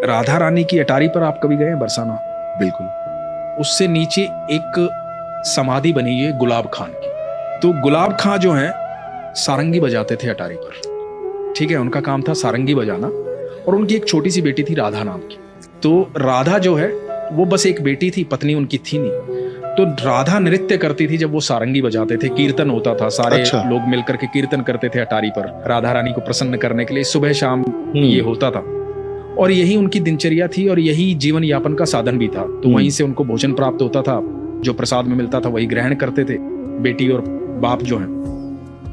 राधा रानी की अटारी पर आप कभी गए हैं बरसाना? बिल्कुल। उससे नीचे एक समाधि बनी है गुलाब खान की। तो गुलाब खान जो है सारंगी बजाते थे अटारी पर, ठीक है, उनका काम था सारंगी बजाना। और उनकी एक छोटी सी बेटी थी राधा नाम की। तो राधा जो है वो बस एक बेटी थी, पत्नी उनकी थी नहीं। तो राधा नृत्य करती थी जब वो सारंगी बजाते थे, कीर्तन होता था, सारे लोग मिलकर के कीर्तन करते थे अटारी पर राधा रानी को प्रसन्न करने के लिए। सुबह शाम ये होता था और यही उनकी दिनचर्या थी और यही जीवन यापन का साधन भी था। तो वहीं से उनको भोजन प्राप्त होता था, जो प्रसाद में मिलता था वही ग्रहण करते थे बेटी और बाप जो है।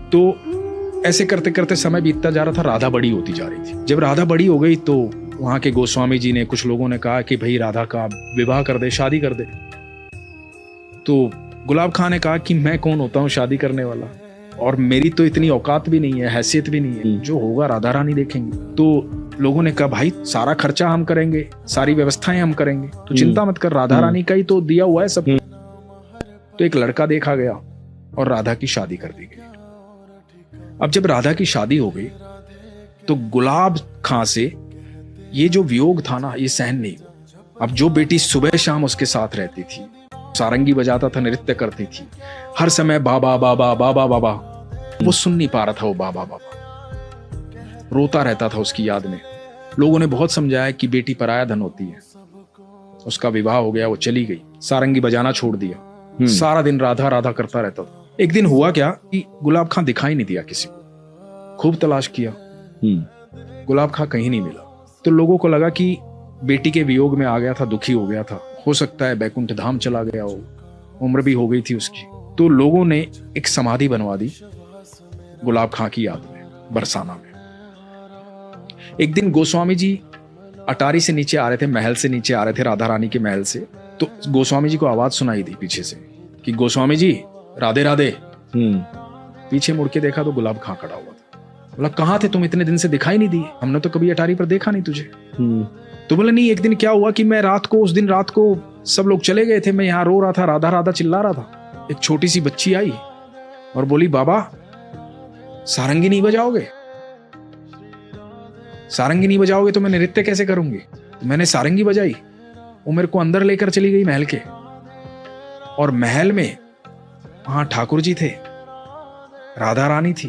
तो ऐसे करते करते समय बीतता जा रहा था, राधा बड़ी होती जा रही थी। जब राधा बड़ी हो गई तो वहां के गोस्वामी जी ने, कुछ लोगों ने कहा कि भाई राधा का विवाह कर दे, शादी कर दे। तो गुलाब खान ने कहा कि मैं कौन होता हूँ शादी करने वाला, और मेरी तो इतनी औकात भी नहीं है, हैसियत भी नहीं है, जो होगा राधा रानी देखेंगे। तो लोगों ने कहा भाई सारा खर्चा हम करेंगे, सारी व्यवस्थाएं हम करेंगे, तो चिंता मत कर, राधा रानी का ही तो दिया हुआ है सब। तो एक लड़का देखा गया और राधा की शादी कर दी गई। अब जब राधा की शादी हो गई तो गुलाब खां से ये जो वियोग था ना, ये सहन नहीं हुआ। अब जो बेटी सुबह शाम उसके साथ रहती थी, सारंगी बजाता था, नृत्य करती थी, हर समय बाबा बाबा बाबा बाबा, वो सुन नहीं पा रहा था, वो बाबा बाबा रोता रहता था उसकी याद में। लोगों ने बहुत समझाया कि बेटी पराया धन होती है। उसका विवाह हो गया, वो चली गई, सारंगी बजाना छोड़ दिया, सारा दिन राधा राधा करता रहता था। एक दिन हुआ क्या कि गुलाब खां दिखाई नहीं दिया किसी को, खूब तलाश किया, गुलाब खां कहीं नहीं मिला। तो लोगों को लगा कि बेटी के वियोग में आ गया था, दुखी हो गया था, हो सकता है बैकुंठ धाम चला गया हो, उम्र भी हो गई थी उसकी। तो लोगों ने एक समाधि बनवा दी गुलाब खां की याद में बरसाना में। एक दिन गोस्वामी जी अटारी से नीचे आ रहे थे, महल से नीचे आ रहे थे, राधा रानी के महल से। तो गोस्वामी जी को आवाज सुनाई दी पीछे से कि गोस्वामी जी राधे राधे। पीछे मुड़ के देखा तो गुलाब खां खड़ा हुआ था। बोला कहाँ थे तुम, इतने दिन से दिखाई नहीं दिए, हमने तो कभी अटारी पर देखा नहीं तुझे। तो बोले नहीं, एक दिन क्या हुआ कि मैं रात को, उस दिन रात को सब लोग चले गए थे, मैं यहाँ रो रहा था, राधा राधा चिल्ला रहा था। एक छोटी सी बच्ची आई और बोली बाबा सारंगी नहीं बजाओगे, सारंगी नहीं बजाओगे तो मैं नृत्य कैसे करूंगी। तो मैंने सारंगी बजाई, वो मेरे को अंदर लेकर चली गई महल के, और महल में वहां ठाकुर जी थे, राधा रानी थी,